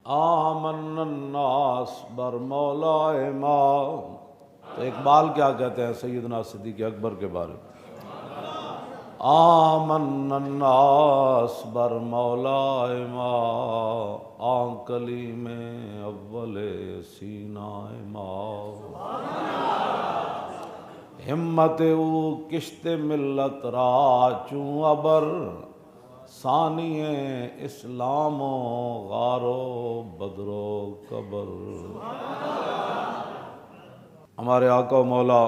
آمن الناس بر مولا ما. تو اقبال کیا کہتے ہیں سیدنا صدیق اکبر کے بارے میں؟ آمن الناس بر مولا ما، آن کلیم اول سینہ ما. ہمت او کشت ملت را چوں ابر، ثانی اسلام و غار و بدر و قبر. ہمارے آقا و مولا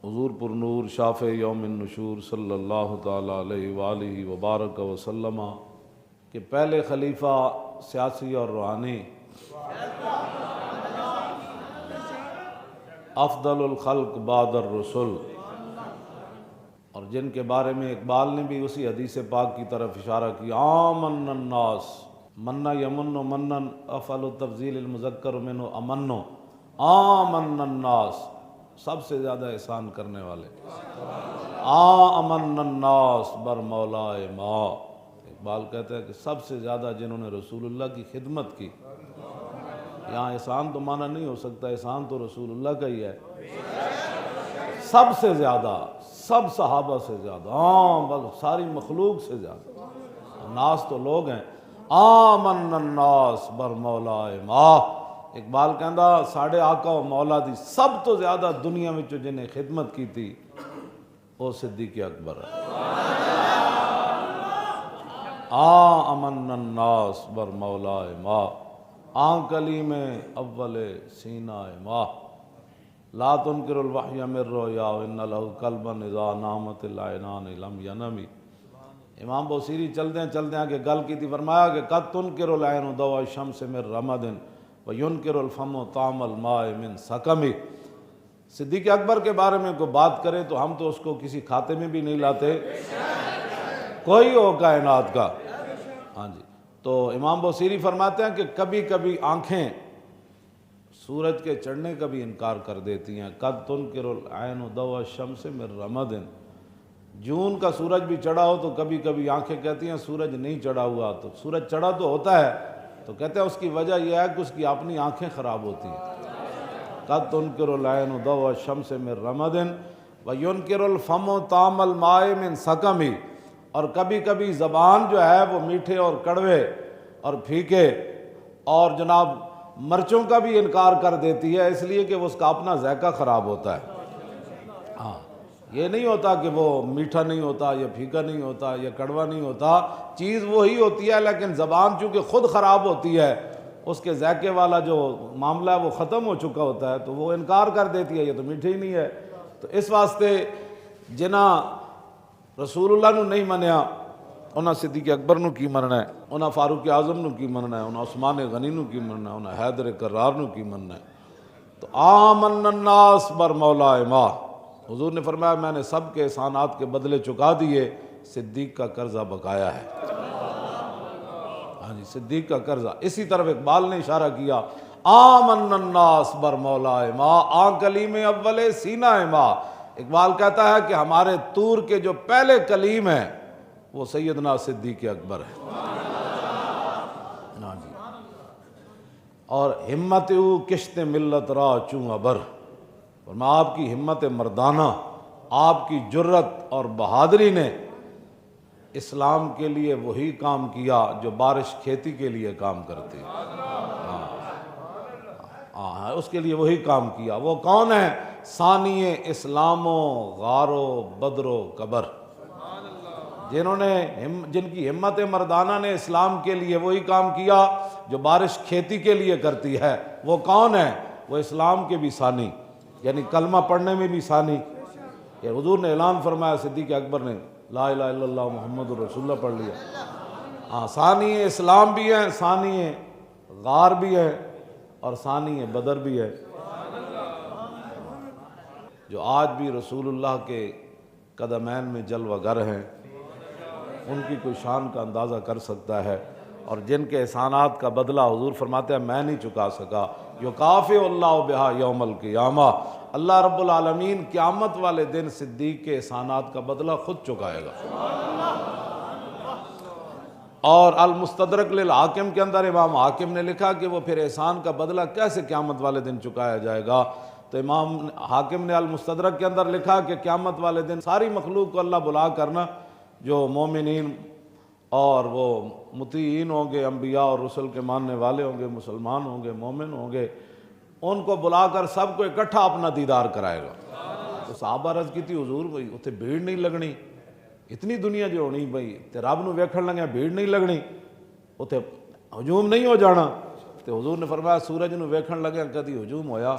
حضور پر نور شافع یوم النشور صلی اللہ تعالی علیہ وآلہ وبارک وسلم کہ پہلے خلیفہ سیاسی اور روحانی، افضل الخلق بعد الرسل، اور جن کے بارے میں اقبال نے بھی اسی حدیث پاک کی طرف اشارہ کیا، آمن الناس منا یمن منن افعل التفضیل المذکر منہ امن. آمن الناس سب سے زیادہ احسان کرنے والے. آمن الناس بر مولا ما، اقبال کہتا ہے کہ سب سے زیادہ جنہوں نے رسول اللہ کی خدمت کی. یہاں احسان تو مانا نہیں ہو سکتا، احسان تو رسول اللہ کا ہی ہے. سب سے زیادہ، سب صحابہ سے زیادہ، بس ساری مخلوق سے زیادہ. ناس تو لوگ ہیں. آمن الناس بر مولا ما، اقبال کہندا ساڑھے آقا و مولا دی سب تو زیادہ دنیا میں جنہیں خدمت کی تھی وہ صدیق اکبر ہے. آمن الناس بر مولا ما، آن کلیم اول سینہ ما. لا تنکر الوحی من رؤیا ان لہ قلبا اذا نامت العینان لم ینمی. امام بوصیری چلتے ہیں کہ گل کی تھی، فرمایا کہ قد تنکر العین ضوء الشمس من رمد وینکر الفم طعم الماء من سقم. صدیق اکبر کے بارے میں کوئی بات کرے تو ہم تو اس کو کسی کھاتے میں بھی نہیں لاتے، کوئی ہو کائنات کا. ہاں جی. تو امام بوصیری فرماتے ہیں کہ کبھی کبھی آنکھیں سورج کے چڑھنے کا بھی انکار کر دیتی ہیں. قد تنکر العین ضوء الشمس من رمد، جون کا سورج بھی چڑھا ہو تو کبھی کبھی آنکھیں کہتی ہیں سورج نہیں چڑھا ہوا. تو سورج چڑھا تو ہوتا ہے، تو کہتے ہیں اس کی وجہ یہ ہے کہ اس کی اپنی آنکھیں خراب ہوتی ہیں. قد تنکر العین ضوء الشمس من رمد وینکر الفم طعم الماء من سقم. اور کبھی کبھی زبان جو ہے وہ میٹھے اور کڑوے اور پھیکے اور جناب مرچوں کا بھی انکار کر دیتی ہے، اس لیے کہ وہ اس کا اپنا ذائقہ خراب ہوتا ہے. ہاں، یہ نہیں ہوتا کہ وہ میٹھا نہیں ہوتا یا پھیکا نہیں ہوتا یا کڑوا نہیں ہوتا، چیز وہی ہوتی ہے، لیکن زبان چونکہ خود خراب ہوتی ہے، اس کے ذائقے والا جو معاملہ ہے وہ ختم ہو چکا ہوتا ہے، تو وہ انکار کر دیتی ہے، یہ تو میٹھے ہی نہیں ہے. تو اس واسطے جنہاں رسول اللہ نو نہیں منیا انہاں صدیق اکبر نو کی مننا ہے، انہاں فاروق اعظم نو کی مننا ہے، انہاں عثمان غنی نو کی مننا ہے، انہاں حیدر کرار نو کی مننا ہے. تو آمن الناس بر مولا ما، حضور نے فرمایا میں نے سب کے احسانات کے بدلے چکا دیے، صدیق کا قرضہ بقایا ہے. ہاں جی، صدیق کا قرضہ. اسی طرف اقبال نے اشارہ کیا، آمن الناس بر مولا ما، آن کلیم اول سینہ ما. اقبال کہتا ہے کہ ہمارے طور کے جو پہلے کلیم ہیں وہ سیدنا صدیق اکبر ہے. ہاں جی. اور ہمت او کشت ملت را چوں ابر، فرمایا آپ کی ہمت مردانہ، آپ کی جرت اور بہادری نے اسلام کے لیے وہی کام کیا جو بارش کھیتی کے لیے کام کرتی. ہاں، اس کے لیے وہی کام کیا. وہ کون ہے؟ ثانی اسلام و غار و بدر و قبر. جن کی ہمت مردانہ نے اسلام کے لیے وہی کام کیا جو بارش کھیتی کے لیے کرتی ہے. وہ کون ہے؟ وہ اسلام کے بھی ثانی، یعنی کلمہ پڑھنے میں بھی ثانی. یہ حضور نے اعلان فرمایا، صدیق اکبر نے لا الہ الا اللہ محمد رسول اللہ پڑھ لیا. ہاں، ثانی اسلام بھی ہے، ثانی غار بھی ہے، اور ثانی بدر بھی ہے. جو آج بھی رسول اللہ کے قدمین میں جلوہ گر ہیں، ان کی کوئی شان کا اندازہ کر سکتا ہے. اور جن کے احسانات کا بدلہ حضور فرماتے ہیں میں نہیں چکا سکا، یکافئ اللہ بہا یوم القیامہ، اللہ رب العالمین قیامت والے دن صدیق کے احسانات کا بدلہ خود چکائے گا. اور المستدرک للحاکم کے اندر امام حاکم نے لکھا کہ وہ پھر احسان کا بدلہ کیسے قیامت والے دن چکایا جائے گا، تو امام حاکم نے المستدرک کے اندر لکھا کہ قیامت والے دن ساری مخلوق کو اللہ بلا کرنا، جو مومنین اور وہ مطیعین ہوں گے، انبیاء اور رسل کے ماننے والے ہوں گے، مسلمان ہوں گے، مومن ہوں گے، ان کو بلا کر سب کو اکٹھا اپنا دیدار کرائے گا۔ تو صحابہ عرض کی تھی حضور بھئی اتنے بھیڑ نہیں لگنی، اتنی دنیا جو ہونی بھئی تے رب نو ویکھن لگے بھیڑ نہیں لگنی، اتنے ہجوم نہیں ہو جانا؟ تو حضور نے فرمایا سورج نو ویکھن لگے کدی ہجوم ہویا؟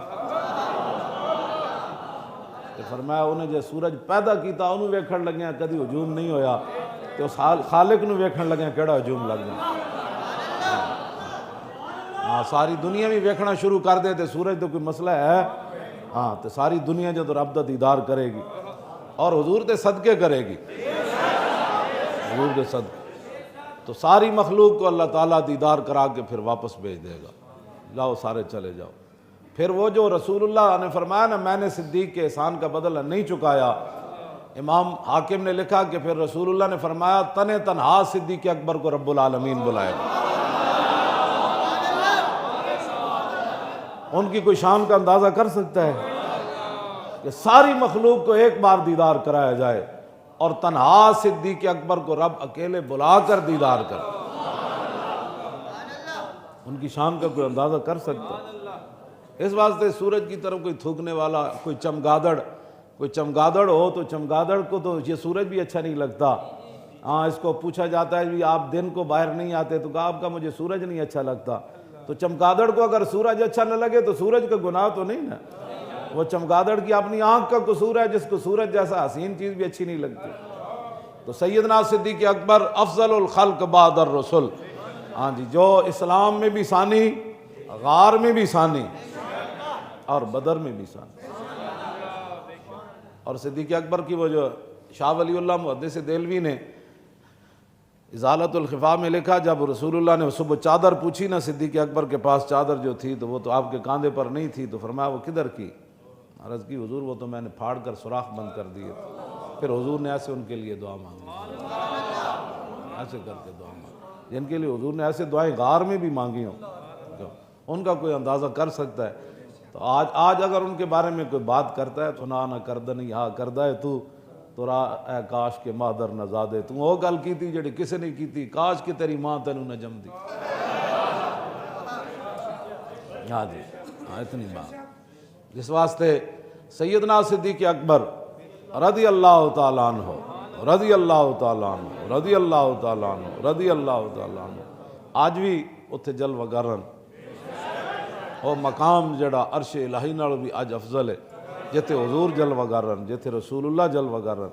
تو فرمایا انہیں جو سورج پیدا کیتا انہوں ویکھن لگے کدی ہجوم نہیں ہویا، تو خالق نو ویکھن لگے کیڑا ہجوم لگ جائے؟ ہاں ساری دنیا بھی ویکھنا شروع کر دے تے سورج تو کوئی مسئلہ ہے؟ ہاں تو ساری دنیا جو رب دا دیدار کرے گی اور حضور دے صدقے کرے گی، حضور دے صدقے، تو ساری مخلوق کو اللہ تعالیٰ دیدار کرا کے پھر واپس بھیج دے گا، جاؤ سارے چلے جاؤ۔ پھر وہ جو رسول اللہ نے فرمایا نا میں نے صدیق کے احسان کا بدلہ نہیں چکایا، امام حاکم نے لکھا کہ پھر رسول اللہ نے فرمایا تنہا صدیق اکبر کو رب العالمین بلائے گا۔ ان کی کوئی شان کا اندازہ کر سکتا ہے کہ ساری مخلوق کو ایک بار دیدار کرایا جائے اور تنہا صدیق اکبر کو رب اکیلے بلا کر دیدار کر؟ ان کی شان کا کوئی اندازہ کر سکتا ہے؟ اس واسطے سورج کی طرف کوئی تھوکنے والا، کوئی چمگادڑ ہو تو چمگادڑ کو تو یہ سورج بھی اچھا نہیں لگتا۔ ہاں اس کو پوچھا جاتا ہے بھی آپ دن کو باہر نہیں آتے، تو کہا آپ کا مجھے سورج نہیں اچھا لگتا۔ تو چمگادڑ کو اگر سورج اچھا نہ لگے تو سورج کا گناہ تو نہیں نا، وہ چمگادڑ کی اپنی آنکھ کا قصور ہے، جس کو سورج جیسا حسین چیز بھی اچھی نہیں لگتی۔ تو سیدنا صدیق اکبر افضل الخلق بعد الرسل، ہاں جی، جو اسلام میں بھی ثانی، غار میں بھی ثانی اور بدر میں بھی ثانی۔ اور صدیق اکبر کی وہ جو شاہ ولی اللہ محدث دہلوی نے ازالت الخفا میں لکھا، جب رسول اللہ نے صبح چادر پوچھی نا صدیق اکبر کے پاس چادر جو تھی تو وہ تو آپ کے کاندھے پر نہیں تھی، تو فرمایا وہ کدھر کی؟ عرض کی حضور وہ تو میں نے پھاڑ کر سوراخ بند کر دیے تھے۔ پھر حضور نے ایسے ان کے لیے دعا مانگی، ایسے کرتے دعا مانگی، جن کے لیے حضور نے ایسے دعائیں غار میں بھی مانگی ہوں، ان کا کوئی اندازہ کر سکتا ہے؟ تو آج اگر ان کے بارے میں کوئی بات کرتا ہے تو نہ کردنی ہاں کردہ ہے تو را اے کاش کے مادر نہ زادے، تو وہ گل کی تھی جڑی کسے نہیں کی تھی، کاش کہ تیری ماں تینوں نہ جم دی۔ ہاں جی، ہاں اتنی بات۔ جس واسطے سیدنا صدیق اکبر رضی اللہ تعالیٰ عنہ، رضی اللہ تعالیٰ عنہ، رضی اللہ تعالیٰ عنہ، رضی اللہ تعالیٰ عنہ، آج بھی اتھے جلوہ گرن وہ مقام جڑا عرش الہی نالوں بھی اج افضل ہے، جتے حضور جلوہ گرن، جتے رسول اللہ جلوہ گرن،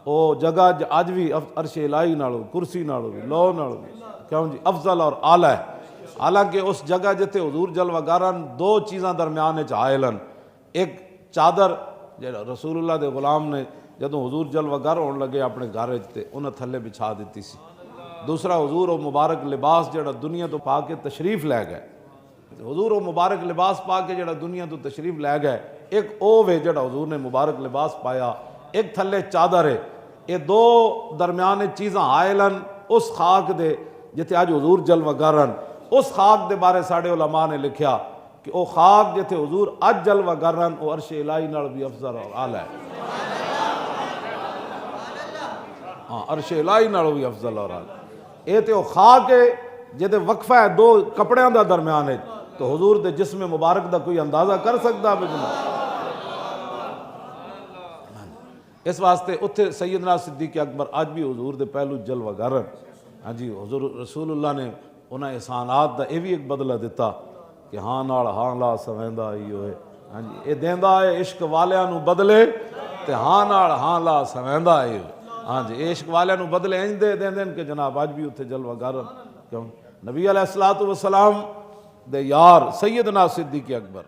وہ جگہ اج بھی عرش الہی نالوں، کرسی نالوں بھی، لو نالوں بھی کیوں جی افضل اور اعلیٰ ہے۔ حالانکہ اس جگہ جتے حضور جلوہ گرن دو چیزاں درمیان چائلن، ایک چادر جڑا رسول اللہ دے غلام نے جدوں حضور جلوہ گر ہون لگے اپنے گھر تے انہیں تھلے بچھا دیتی سی، دوسرا حضور و مبارک لباس جڑا دنیا تو پا کے تشریف لے گئے، حضور و مبارک لباس پا کے جڑا دنیا تو تشریف لے گئے، ایک او وے جڑا حضور نے مبارک لباس پایا، ایک تھلے چادر ہے، یہ دو درمیان چیزاں حائلن اس خاک دے جتے آج حضور جلوہ گرن، اس خاک دے بارے ساڑے علماء نے لکھیا کہ او خاک جتے حضور اج جلوہ گرن او عرش الہی نال بھی افضل اور اعلیٰ ہے۔ ہاں عرش الہی نال بھی افضل اور اعلیٰ، اے تے او خاک ہے جتے وقفہ ہے دو کپڑیاں دا درمیان ہے، تو حضور دے جسم مبارک دا کوئی اندازہ کر سکتا بجنا؟ اس واسطے اتھے سیدنا صدیق اکبر آج بھی حضور دے پہلو جلوہ گرن، ہاں جی، حضور رسول اللہ نے انہیں احسانات دا اے بھی ایک بدلہ دیتا کہ ہاں نال ہاں لا سویندا ہی ہوئے، ہاں جی، اے دیندا ہے عشق والیاں نو بدلے تے ہاں نال ہاں لا سویندا ہی ہوئے، ہاں جی، عشق والیاں نو بدلے انج دے دین کہ جناب آج بھی اتھے جلوہ گرن، کیوں نبی علیہ الصلوۃ والسلام دے یار سیدنا صدیق اکبر